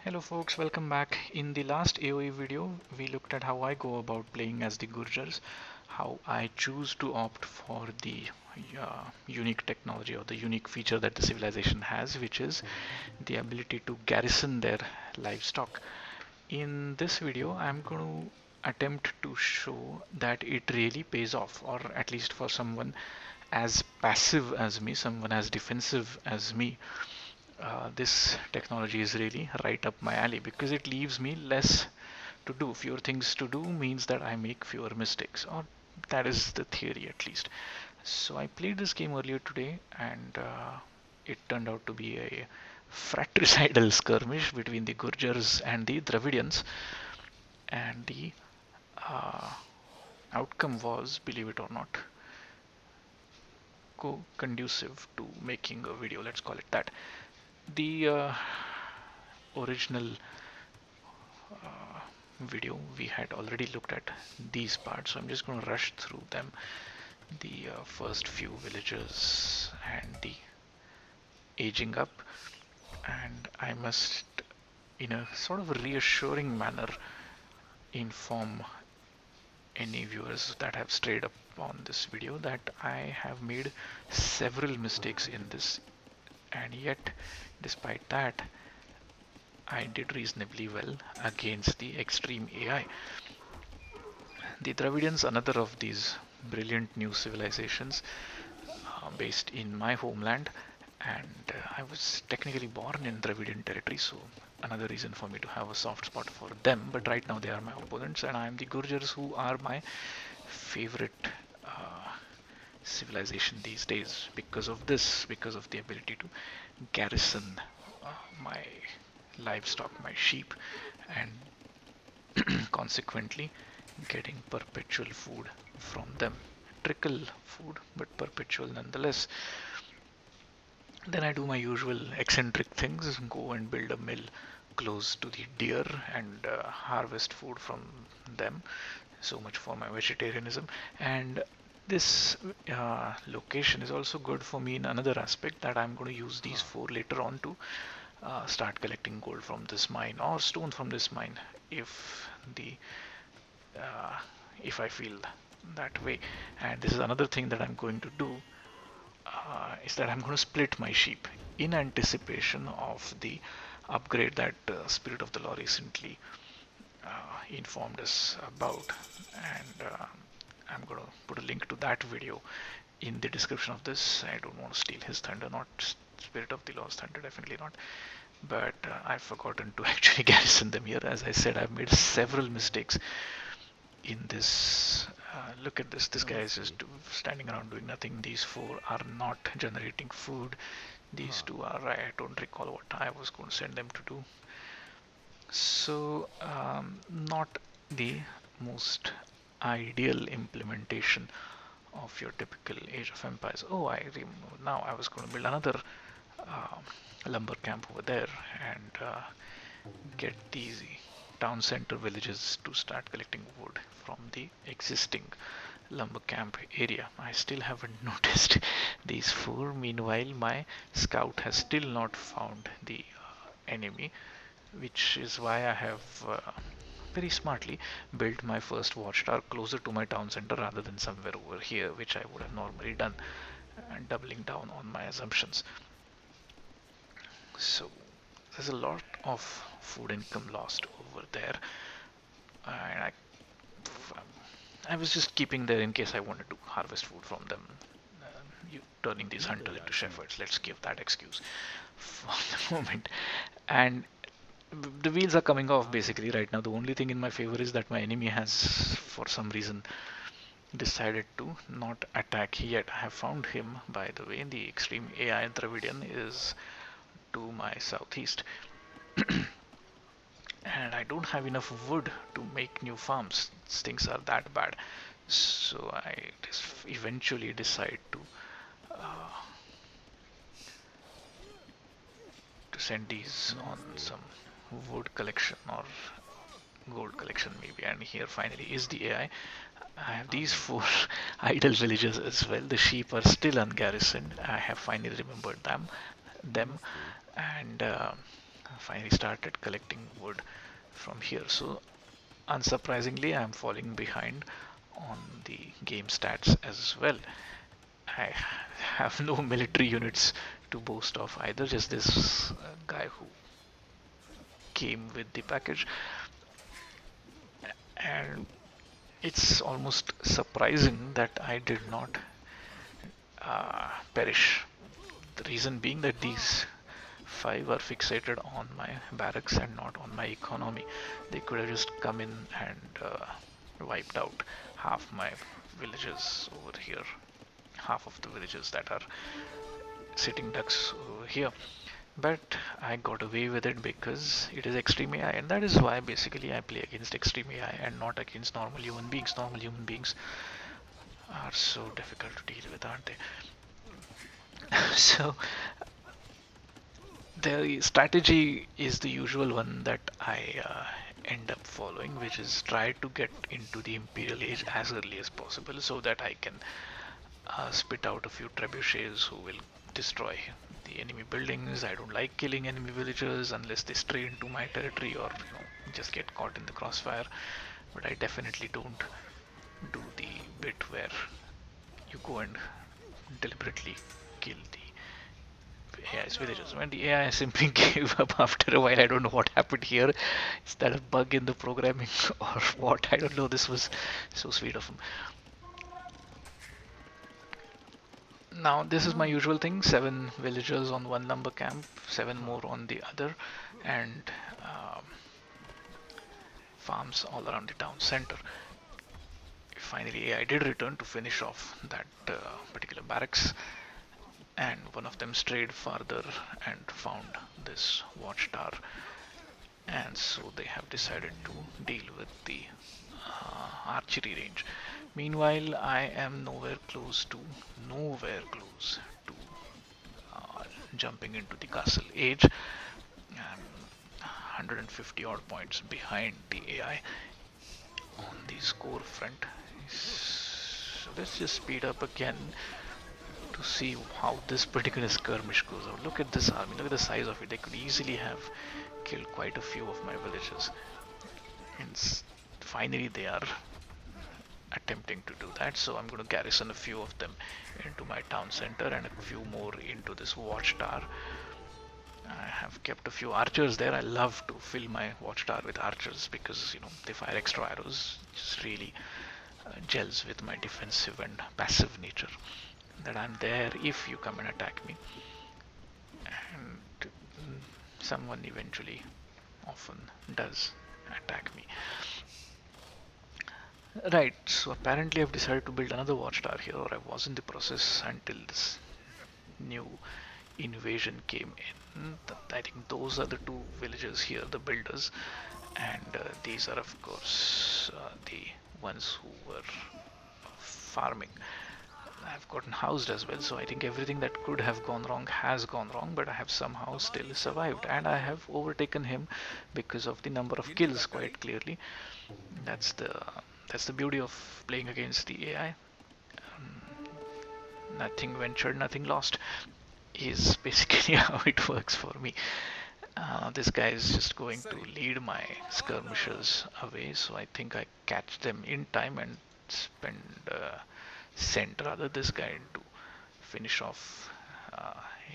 Hello folks, welcome back. In the last AoE video, we looked at how I go about playing as the Gurjars, how I choose to opt for the unique technology or the unique feature that the civilization has, which is the ability to garrison their livestock. In this video, I'm going to attempt to show that it really pays off, or at least for someone as passive as me, someone as defensive as me, this technology is really right up my alley because it leaves me less to do. Fewer things to do means that I make fewer mistakes, or that is the theory at least. So I played this game earlier today, and it turned out to be a fratricidal skirmish between the Gurjars and the Dravidians, and the uh, outcome was, believe it or not, conducive to making a video. Let's call it that. The original video we had already looked at these parts, so I'm just going to rush through them. The first few villages and the aging up, and I must, in a sort of reassuring manner, inform any viewers that have strayed up on this video that I have made several mistakes in this, and yet despite that I did reasonably well against the extreme AI. The Dravidians, another of these brilliant new civilizations based in my homeland, and I was technically born in Dravidian territory, so another reason for me to have a soft spot for them. But right now they are my opponents, and I am the Gurjars, who are my favorite civilization these days because of this, because of the ability to garrison my livestock, my sheep, and consequently getting perpetual food from them. Trickle food, but perpetual nonetheless. Then I do my usual eccentric things, go and build a mill close to the deer and harvest food from them. So much for my vegetarianism. And this location is also good for me in another aspect, that I'm going to use these four later on to start collecting gold from this mine or stone from this mine if the uh, if I feel that way. And this is another thing that I'm going to do, is that I'm going to split my sheep in anticipation of the upgrade that Spirit of the Law recently informed us about. And I'm going to put a link to that video in the description of this. I don't want to steal his thunder, not Spirit of the Law's thunder, definitely not. But I've forgotten to actually garrison them here. As I said, I've made several mistakes in this. Look at this. This guy is just standing around doing nothing. These four are not generating food. These two are. I don't recall what I was going to send them to do. So, not the most ideal implementation of your typical Age of Empires. Oh, I remember now. I was going to build another uh, lumber camp over there and get these town center villages to start collecting wood from the existing lumber camp area. I still haven't noticed these four. Meanwhile, my scout has still not found the enemy, which is why I have very smartly built my first watchtower closer to my town center rather than somewhere over here, which I would have normally done, and doubling down on my assumptions. So there's a lot of food income lost over there, and I was just keeping there in case I wanted to harvest food from them. Turning these hunters into shepherds. Let's give that excuse for the moment. And the wheels are coming off basically right now. The only thing in my favor is that my enemy has, for some reason, decided to not attack yet. I have found him, by the way. The extreme AI Dravidian is to my southeast. And I don't have enough wood to make new farms. Things are that bad. So I eventually decide uh, to send these on some wood collection or gold collection maybe. And here finally is the AI. I have these four idle villages as well. The sheep are still ungarrisoned. I have finally remembered them, and I finally started collecting wood from here. So unsurprisingly, I'm falling behind on the game stats as well. I have no military units to boast of either, just this guy who came with the package. And it's almost surprising that I did not perish. The reason being that these five are fixated on my barracks and not on my economy. They could have just come in and wiped out half my villages over here, half of the villages that are sitting ducks over here. But I got away with it because it is extreme AI, and that is why basically I play against extreme AI and not against normal human beings. Normal human beings are so difficult to deal with, aren't they? So the strategy is the usual one that I end up following, which is try to get into the Imperial Age as early as possible so that I can spit out a few trebuchets who will destroy the enemy buildings. I don't like killing enemy villagers unless they stray into my territory or just get caught in the crossfire. But I definitely don't do the bit where you go and deliberately kill the AI's villagers. When the AI simply gave up after a while, I don't know what happened here. Is that a bug in the programming or what? I don't know. This was so sweet of him. Now, this is my usual thing: seven villagers on one lumber camp, seven more on the other, and farms all around the town center. Finally, I did return to finish off that particular barracks, and one of them strayed farther and found this watchtower, and so they have decided to deal with the archery range. Meanwhile, I am nowhere close to uh, jumping into the castle age. I'm 150 odd points behind the AI on the score front. So let's just speed up again to see how this particular skirmish goes out. Look at this army, look at the size of it. They could easily have killed quite a few of my villagers. And finally, they are attempting to do that. So I'm going to garrison a few of them into my town center and a few more into this watchtower. I have kept a few archers there. I love to fill my watchtower with archers because they fire extra arrows. It just really gels with my defensive and passive nature. That I'm there if you come and attack me, and someone eventually, often does attack me. Right. So apparently I've decided to build another watchtower here, or I was in the process until this new invasion came in. I think those are the two villagers here, the builders, and these are of course the ones who were farming. I've gotten housed as well, so I think everything that could have gone wrong has gone wrong, but I have somehow still survived, and I have overtaken him because of the number of kills, quite clearly. That's the that's the beauty of playing against the AI. Um, Nothing ventured, nothing lost is basically how it works for me. This guy is just going to lead my skirmishers away, so I think I catch them in time and spend send rather this guy to finish off.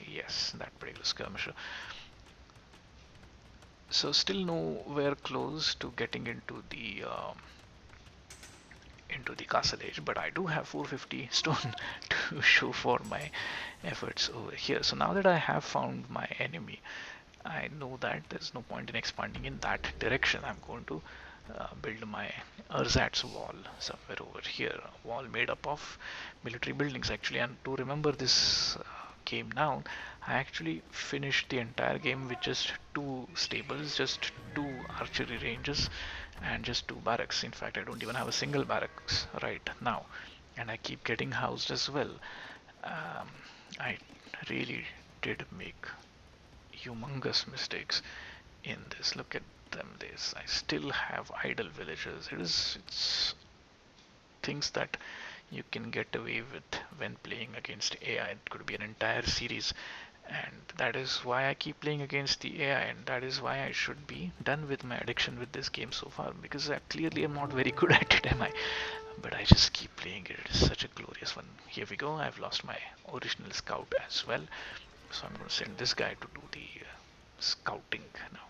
Yes, that particular skirmisher. So still nowhere close to getting into the castle age, but I do have 450 stone to show for my efforts over here. So now that I have found my enemy, I know that there's no point in expanding in that direction. I'm going to build my ersatz wall somewhere over here, a wall made up of military buildings actually. And to remember this game now, I actually finished the entire game with just two stables, just two archery ranges, and just two barracks. In fact, I don't even have a single barracks right now, and I keep getting housed as well. um, I really did make humongous mistakes in this. Look at them. This I still have idle villagers. It's things that you can get away with when playing against AI. It could be an entire series, And that is why I keep playing against the AI, and that is why I should be done with my addiction with this game so far, because I clearly am not very good at it, am I? But I just keep playing it. It is such a glorious one. Here we go. I've lost my original scout as well, so I'm going to send this guy to do the scouting now.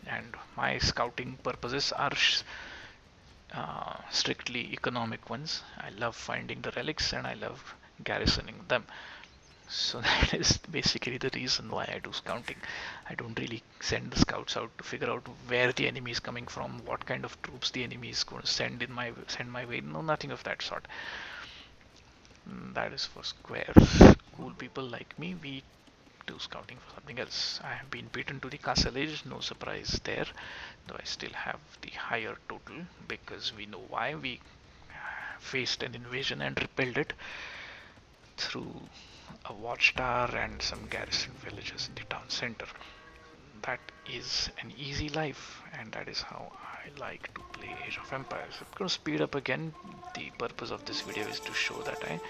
And my scouting purposes are strictly economic ones. I love finding the relics and I love garrisoning them. So that is basically the reason why I do scouting. I don't really send the scouts out to figure out where the enemy is coming from, what kind of troops the enemy is going to send my way. No, nothing of that sort. That is for squares. Cool people like me, we do scouting for something else. I have been beaten to the castle edge, no surprise there, though I still have the higher total because we know why. We faced an invasion and repelled it through a watchtower and some garrison villages in the town center. That is an easy life, and that is how I like to play Age of Empires. I'm going to speed up again. The purpose of this video is to show that I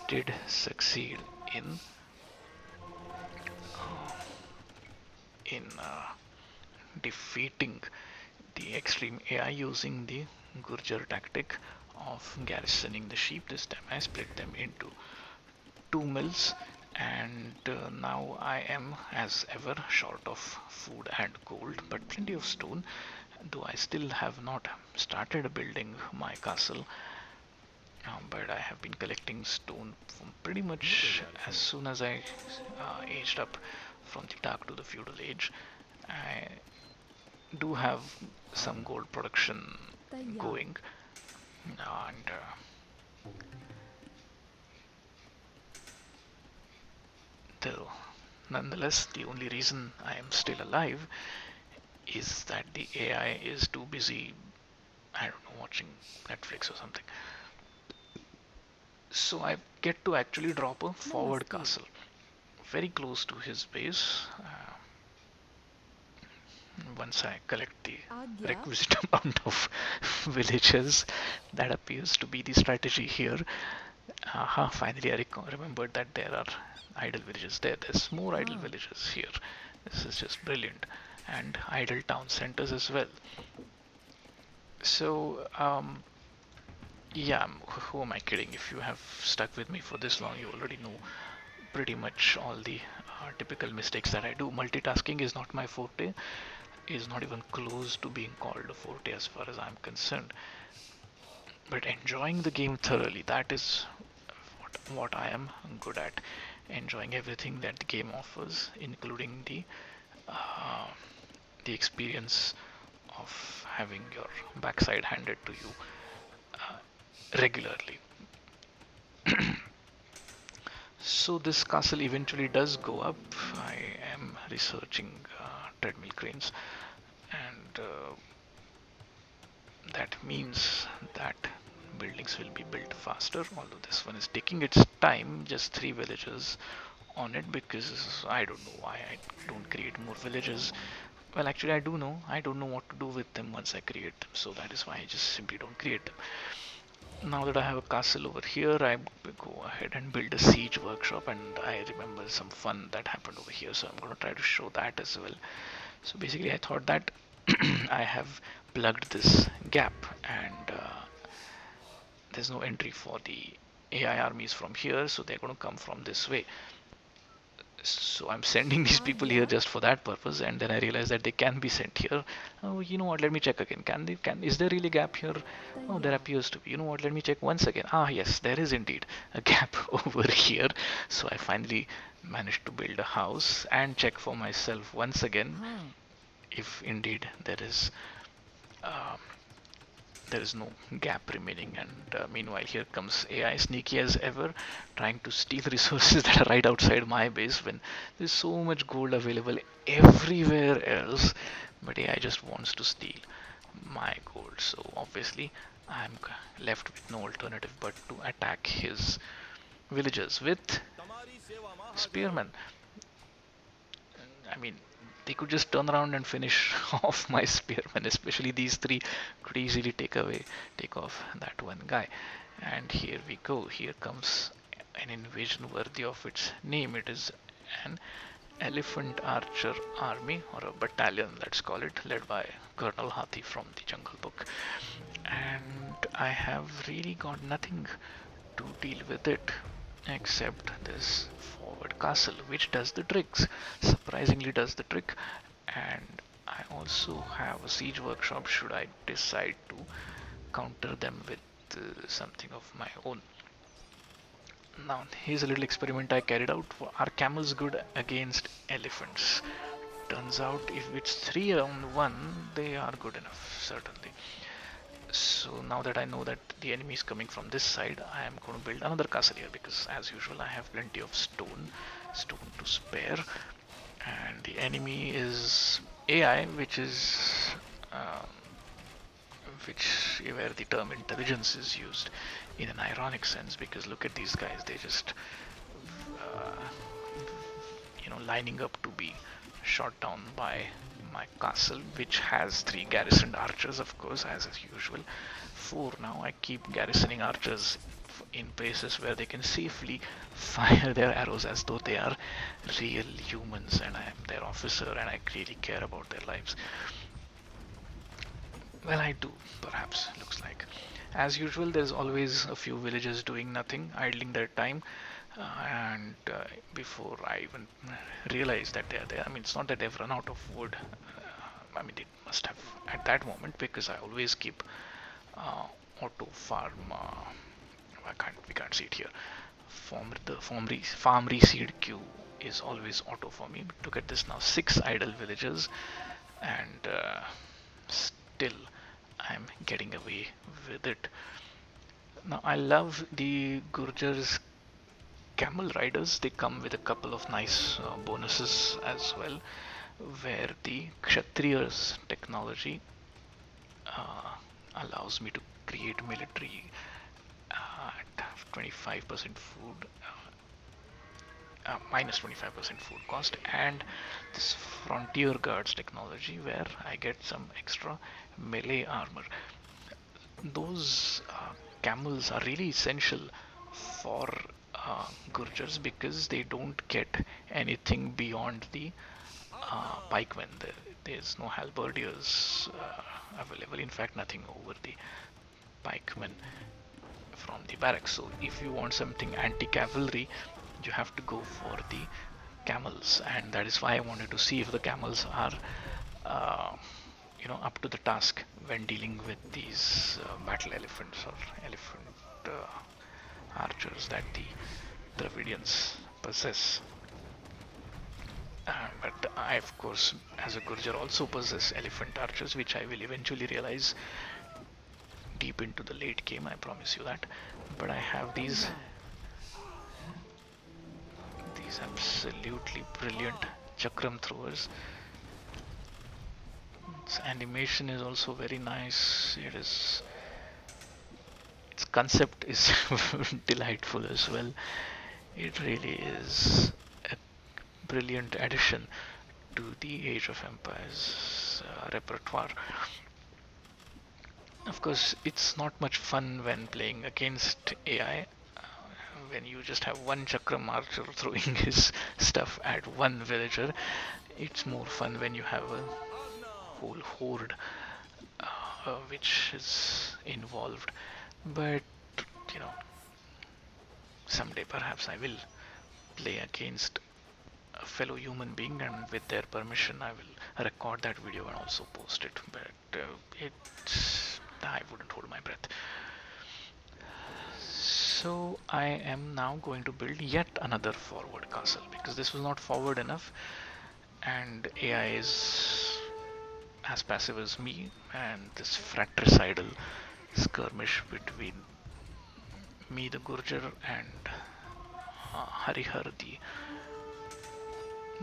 did succeed in uh, in defeating the extreme AI using the Gurjara tactic of garrisoning the sheep. This time I split them into two mills, and now I am as ever short of food and gold, but plenty of stone, though I still have not started building my castle. But I have been collecting stone from pretty much as soon as I aged up from the dark to the feudal age. I do have some gold production going, and though nonetheless, the only reason I am still alive is that the AI is too busy, I don't know, watching Netflix or something. So I get to actually drop a forward castle very close to his base. Once I collect the requisite amount of villagers, that appears to be the strategy here. Finally, I remembered that there are idle villages there. There's more idle villages here. This is just brilliant. And idle town centers as well. So, yeah, who am I kidding? If you have stuck with me for this long, you already know pretty much all the typical mistakes that I do. Multitasking is not my forte, is not even close to being called a forte as far as I'm concerned. But enjoying the game thoroughly, that is what I am good at. Enjoying everything that the game offers, including uh, the experience of having your backside handed to you regularly. So this castle eventually does go up. I am researching treadmill cranes, and that means that buildings will be built faster, although this one is taking its time. Just 3 villagers on it because I don't know why I don't create more villages. Well, actually, I do know. I don't know what to do with them once I create them, so that is why I just simply don't create them. Now that I have a castle over here, I go ahead and build a siege workshop, and I remember some fun that happened over here, so I'm going to try to show that as well. So basically, I thought that I have plugged this gap, and there's no entry for the AI armies from here, so they're going to come from this way. So I'm sending these people here just for that purpose, and then I realized that they can be sent here. Oh, you know what, let me check again. Is there really a gap here? Oh, there appears to be. You know what, let me check once again. Ah, yes, there is indeed a gap over here. So I finally managed to build a house and check for myself once again if indeed uh, there is no gap remaining. And meanwhile, here comes AI, sneaky as ever, trying to steal resources that are right outside my base when there's so much gold available everywhere else. But AI just wants to steal my gold, so obviously I'm left with no alternative but to attack his villagers with spearmen. I mean, they could just turn around and finish off my spearmen, especially these three could easily take off that one guy. And here we go. Here comes an invasion worthy of its name. It is an elephant archer army, or a battalion, let's call it, led by Colonel Hathi from the Jungle Book. And I have really got nothing to deal with it except this forward castle, which does the tricks, surprisingly does the trick. And I also have a siege workshop should I decide to counter them with something of my own. Now, here's a little experiment I carried out. Are camels good against elephants? Turns out if it's 3 on 1, they are good enough, certainly. So now that I know that the enemy is coming from this side, I am going to build another castle here because as usual I have plenty of stone to spare. And the enemy is AI, uh, where the term intelligence is used in an ironic sense, because look at these guys, they just uh, lining up to be shot down by my castle, which has 3 garrisoned archers, of course, as usual. 4 now. I keep garrisoning archers in places where they can safely fire their arrows as though they are real humans and I am their officer and I really care about their lives. Well, I do, perhaps, looks like. As usual, there's always a few villagers doing nothing, idling their time, and before I even realize that they're there, I mean, it's not that they've run out of wood. I mean, they must have at that moment because I always keep uh, auto farm. We can't see it here. Farm reseed queue is always auto for me. But look at this now, 6 idle villagers, and still I'm getting away with it. Now I love the Gurjar's camel riders. They come with a couple of nice bonuses as well, where the Kshatriyas technology uh, allows me to create military at 25% food, minus 25% food cost, and this frontier guards technology where I get some extra melee armor. Those camels are really essential for Gurjars because they don't get anything beyond the pikemen. There's no halberdiers available, in fact, nothing over the pikemen from the barracks. So, if you want something anti cavalry, you have to go for the camels, and that is why I wanted to see if the camels are uh, up to the task when dealing with these battle elephants or elephant archers that the Dravidians possess. But I, of course, as a Gurjar, also possess elephant archers, which I will eventually realize deep into the late game. I promise you that. But I have these absolutely brilliant chakram throwers. Its animation is also very nice. Its concept is delightful as well. It really is a brilliant addition to the Age of Empires repertoire. Of course, it's not much fun when playing against AI, when you just have one Chakram archer throwing his stuff at one villager. It's more fun when you have a whole horde which is involved. But, you know, someday perhaps I will play against a fellow human being, and with their permission I will record that video and also post it. But I wouldn't hold my breath. So I am now going to build yet another forward castle because this was not forward enough, and AI is as passive as me, and this fratricidal skirmish between me the Gurjar and Harihar the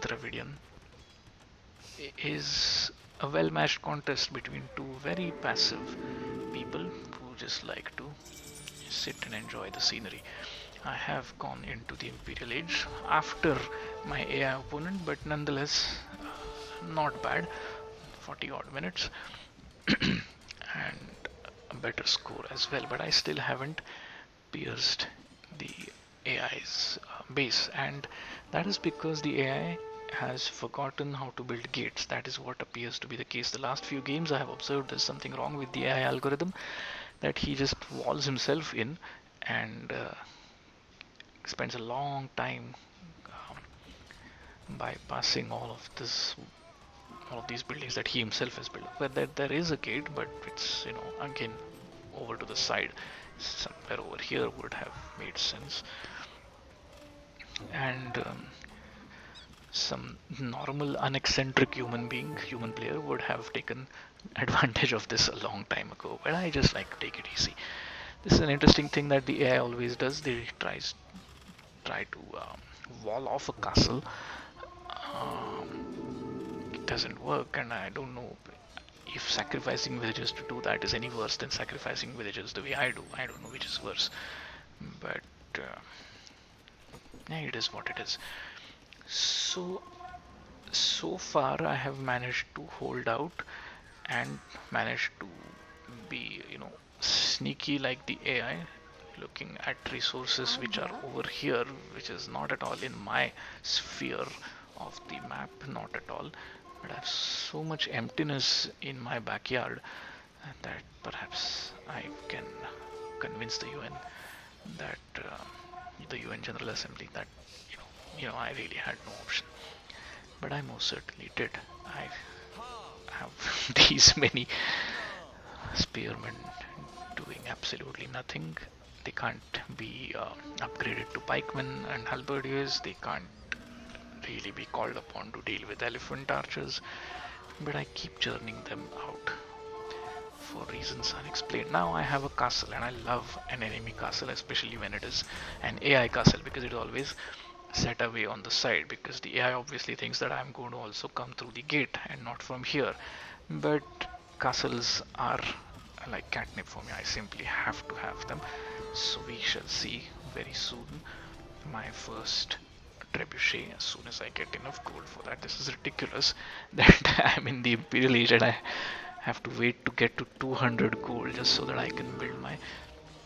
Dravidian is a well matched contest between two very passive people who just like to sit and enjoy the scenery. I have gone into the Imperial Age after my AI opponent, but nonetheless, not bad. 40 odd minutes and a better score as well, but I still haven't pierced the AI's base, and that is because the AI has forgotten how to build gates. That is what appears to be the case. The last few games I have observed there's something wrong with the AI algorithm, that he just walls himself in and spends a long time bypassing all of these buildings that he himself has built. Where there is a gate, but it's again over to the side. Somewhere over here would have made sense. And some normal uneccentric human player would have taken advantage of this a long time ago. But I just like to take it easy. This is an interesting thing that the AI always does. They try to wall off a castle. It doesn't work, and I don't know if sacrificing villagers to do that is any worse than sacrificing villagers the way I do. I don't know which is worse, but yeah, it is what it is. So far I have managed to hold out and managed to be, sneaky like the AI, looking at resources which are over here, which is not at all in my sphere of the map, not at all. But I have so much emptiness in my backyard that perhaps I can convince the UN that the UN General Assembly that I really had no option. But I most certainly did. I have these many spearmen doing absolutely nothing. They can't be upgraded to pikemen and halberdiers. They can't really be called upon to deal with elephant archers. But I keep churning them out for reasons unexplained. Now I have a castle, and I love an enemy castle, especially when it is an AI castle, because it is always set away on the side, because the AI obviously thinks that I'm going to also come through the gate and not from here. But castles are like catnip for me. I simply have to have them. So we shall see very soon my first trebuchet as soon as I get enough gold for that. This is ridiculous that I'm in the Imperial Age and I have to wait to get to 200 gold just so that I can build my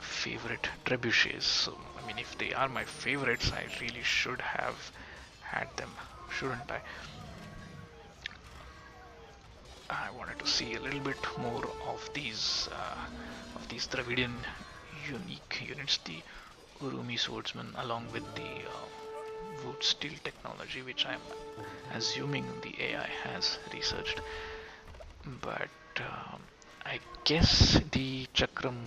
favorite trebuchets. So, I mean, if they are my favorites, I really should have had them, shouldn't I? I wanted to see a little bit more of these Dravidian unique units, the Urumi swordsman, along with the wood steel technology, which I'm assuming the AI has researched. But I guess the Chakram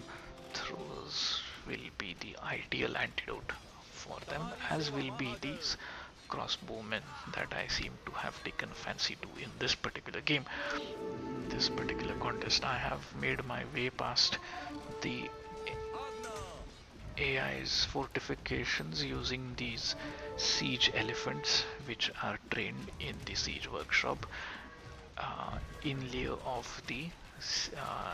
throws will be the ideal antidote for them, as will be these crossbowmen that I seem to have taken fancy to in this particular game. This particular contest, I have made my way past the AI's fortifications using these siege elephants, which are trained in the siege workshop, in lieu of the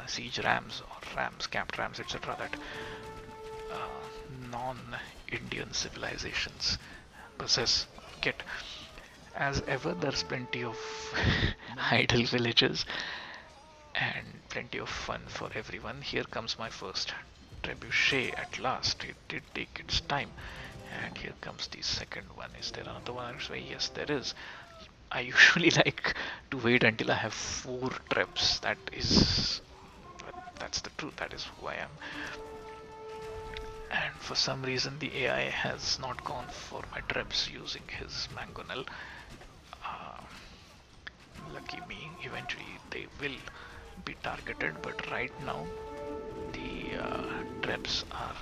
siege rams or rams, capped rams, etc. that non-Indian civilizations possess. Get as ever, there's plenty of idle villages and plenty of fun for everyone. Here comes my first trebuchet at last. It did take its time. And here comes the second one. Is there another one? Yes, there is. I usually like to wait until I have 4 trebs. That's the truth. That is who I am. And for some reason, the AI has not gone for my trebs using his mangonel. Uh, Lucky me. Eventually, they will be targeted. But right now, the trebs are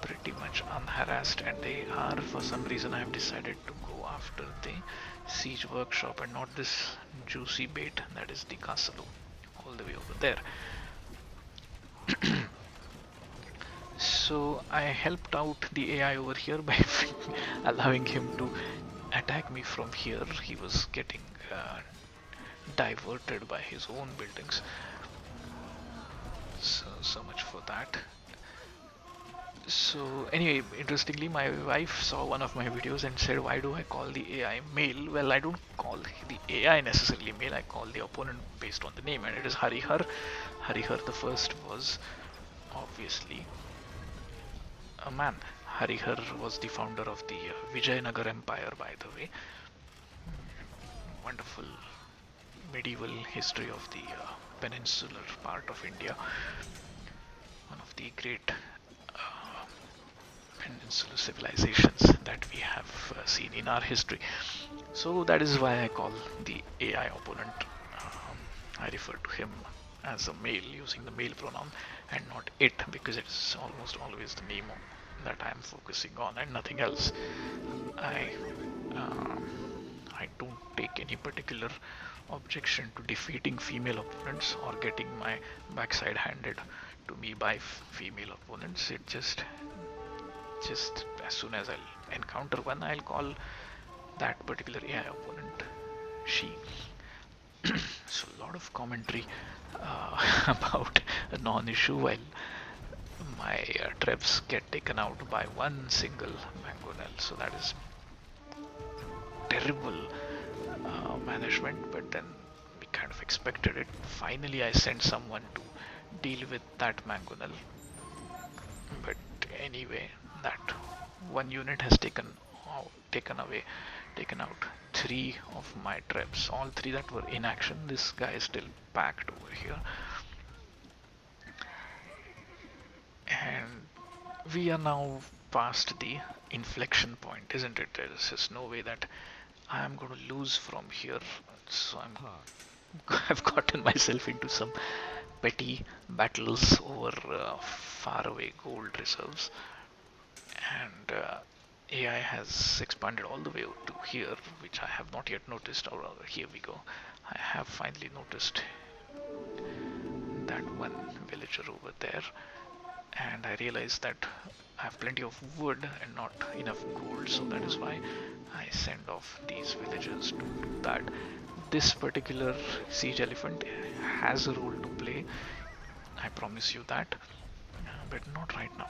pretty much unharassed, and they are, for some reason I have decided to go after the siege workshop and not this juicy bait that is the castle all the way over there. So I helped out the AI over here by allowing him to attack me from here. He was getting diverted by his own buildings. So much for that. So anyway, interestingly, my wife saw one of my videos and said, why do I call the AI male? Well, I don't call the AI necessarily male, I call the opponent based on the name, and it is Harihar. Harihar the first was obviously a man. Harihar was the founder of the Vijayanagar Empire, by the way. Wonderful medieval history of the peninsular part of India, one of the great peninsular civilizations that we have seen in our history. So that is why I call the AI opponent, I refer to him as a male using the male pronoun and not it, because it's almost always the name that I am focusing on and nothing else. I uh, I don't take any particular objection to defeating female opponents or getting my backside handed to me by female opponents. It just as soon as I'll encounter one, I'll call that particular AI opponent she. So a lot of commentary about a non-issue while my trebs get taken out by one single mangonel. So that is terrible management, but then we kind of expected it. Finally, I sent someone to deal with that mangonel. But anyway, that one unit has taken out three of my traps. All three that were in action. This guy is still packed over here, and we are now past the inflection point, isn't it? There's just no way that I am going to lose from here. So I've gotten myself into some petty battles over faraway gold reserves, and AI has expanded all the way to here, which I have not yet noticed. Or here we go. I have finally noticed that one villager over there, and I realized that I have plenty of wood and not enough gold, so that is why I send off these villagers to do that. This particular siege elephant has a role to play, I promise you that, but not right now.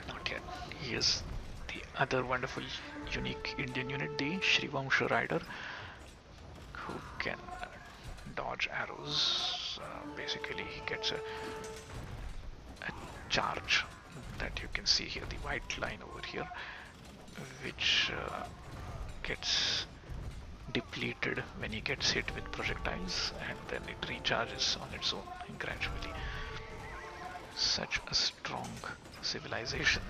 Not yet. Here's the other wonderful, unique Indian unit, the Shrivamsha Rider, who can dodge arrows. Basically, he gets a charge that you can see here, the white line over here, which gets depleted when he gets hit with projectiles, and then it recharges on its own gradually. Such a strong civilization,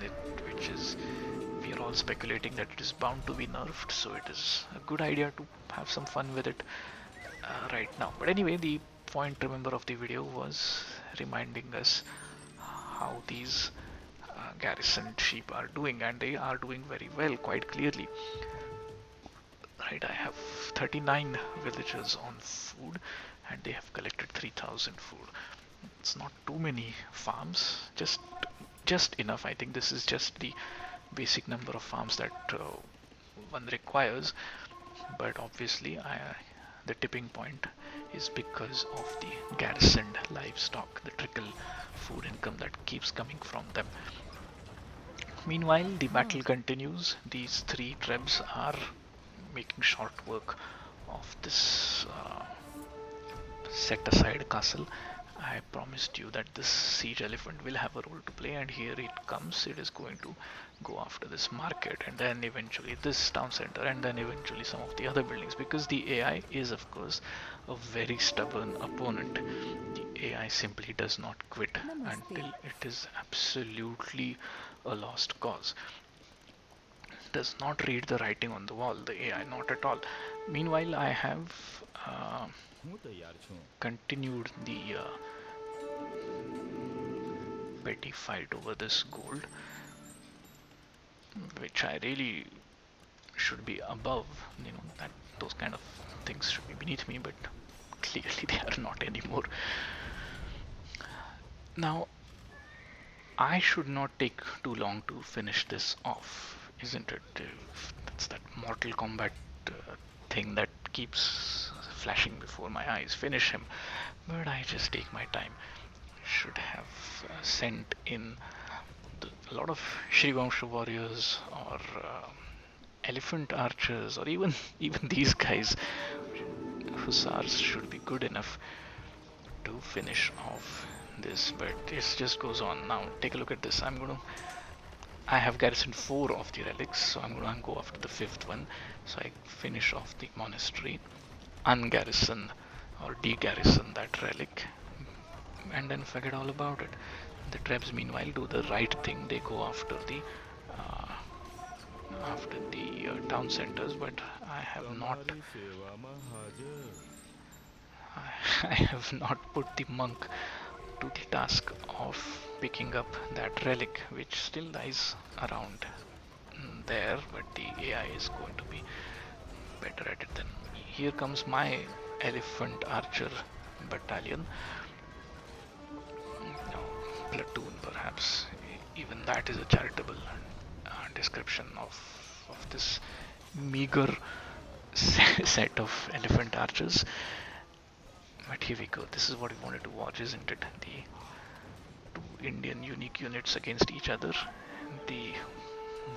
which is, we are all speculating that it is bound to be nerfed, so it is a good idea to have some fun with it right now. But anyway, the point, remember, of the video was reminding us how these garrisoned sheep are doing, and they are doing very well, quite clearly. Right, I have 39 villagers on food, and they have collected 3,000 food. It's not too many farms, just enough. I think this is just the basic number of farms that one requires, but obviously the tipping point is because of the garrisoned livestock, the trickle food income that keeps coming from them. Meanwhile, the battle continues. These three trebs are making short work of this set aside castle. I promised you that this siege elephant will have a role to play, and here it comes. It is going to go after this market, and then eventually this town center, and then eventually some of the other buildings, because the AI is, of course, a very stubborn opponent. The AI simply does not quit until it is absolutely a lost cause. Does not read the writing on the wall, the AI, not at all. Meanwhile, I have continued the petty fight over this gold, which I really should be above. That those kind of things should be beneath me, but clearly they are not anymore. Now, I should not take too long to finish this off, isn't it? That's that Mortal Kombat thing that keeps flashing before my eyes. Finish him. But I just take my time. Should have sent in a lot of Shrivamsha warriors, or elephant archers, or even these guys. Hussars should be good enough to finish off this, but it just goes on. Now take a look at this. I have garrisoned 4 of the relics, so I'm going to go after the 5th one. So I finish off the monastery, ungarrison or degarrison that relic, and then forget all about it. The Trebs, meanwhile, do the right thing. They go uh, town centers, but I have not. I have not put the monk to the task of picking up that relic, which still lies around there, but the AI is going to be better at it than me. Here comes my elephant archer battalion. No, platoon perhaps. Even that is a charitable description of this meager set of elephant archers. But here we go. This is what we wanted to watch, isn't it? The two Indian unique units against each other. The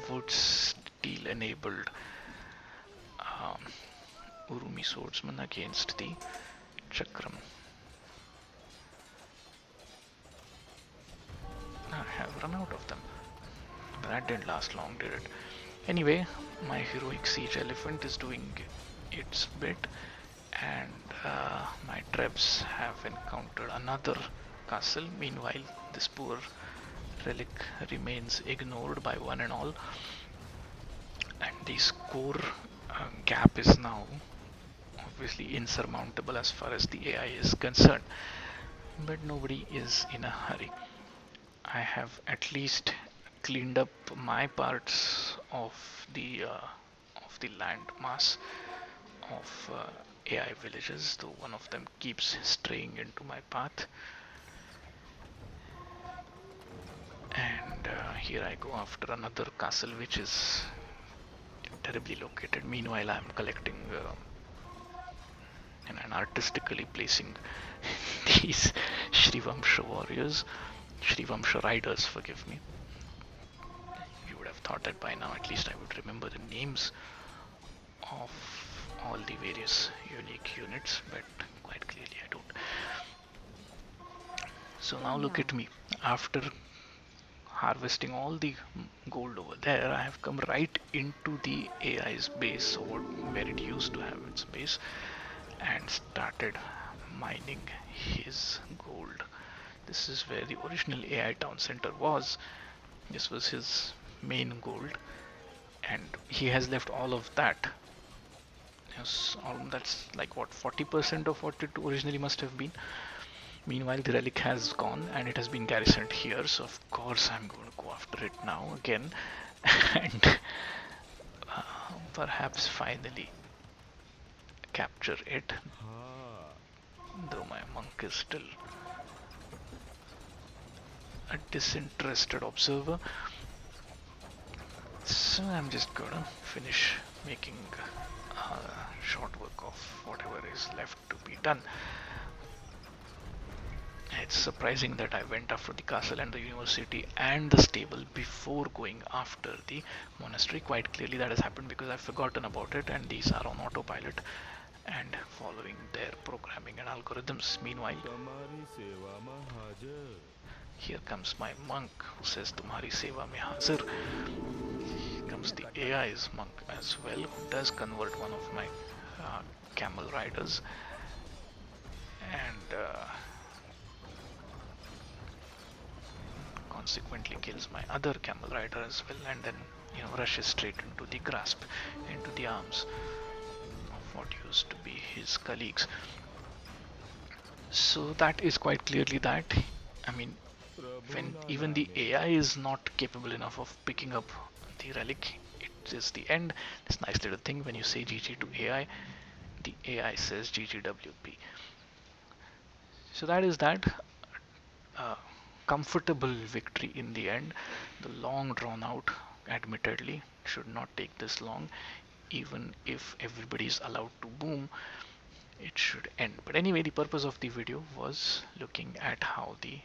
wood steel enabled um, Urumi swordsman against the Chakram. I have run out of them. But that didn't last long, did it? Anyway, my heroic siege elephant is doing its bit, and my Trebs have encountered another castle. Meanwhile, this poor relic remains ignored by one and all, and the score gap is now obviously insurmountable as far as the AI is concerned. But nobody is in a hurry. I have at least cleaned up my parts of the land mass of AI villages, though one of them keeps straying into my path. And here I go after another castle which is terribly located. Meanwhile, I am collecting and artistically placing these Shrivamsha warriors, Shrivamsha riders, forgive me. You would have thought that by now at least I would remember the names of all the various unique units, but quite clearly I don't. So now look at me. After harvesting all the gold over there, I have come right into the AI's base, or where it used to have its base, and started mining his gold. This is where the original AI town center was. This was his main gold, and he has left all of that. Yes, that's like what, 40% of what it originally must have been. Meanwhile, the relic has gone and it has been garrisoned here, so of course I'm going to go after it now again and perhaps finally capture it. Though my monk is still a disinterested observer. So I'm just gonna finish making short work of whatever is left to be done. It's surprising that I went after the castle and the university and the stable before going after the monastery. Quite clearly that has happened because I've forgotten about it, and these are on autopilot and following their programming and algorithms. Meanwhile, here comes my monk who says Tumhari seva mein hazir. Here comes the AI's monk as well, who does convert one of my camel riders, and consequently kills my other camel rider as well, and then rushes straight into the grasp, into the arms of what used to be his colleagues. So that is quite clearly that. I mean, when even the AI is not capable enough of picking up the relic, it is the end. This nice little thing, when you say GG to AI, the AI says GGWP. So that is that. Comfortable victory in the end. The long drawn out, admittedly, should not take this long. Even if everybody is allowed to boom, it should end. But anyway, the purpose of the video was looking at how the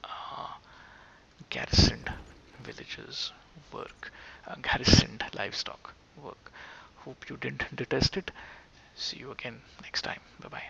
uh, garrisoned villages work, garrisoned livestock work. Hope you didn't detest it. See you again next time. Bye bye.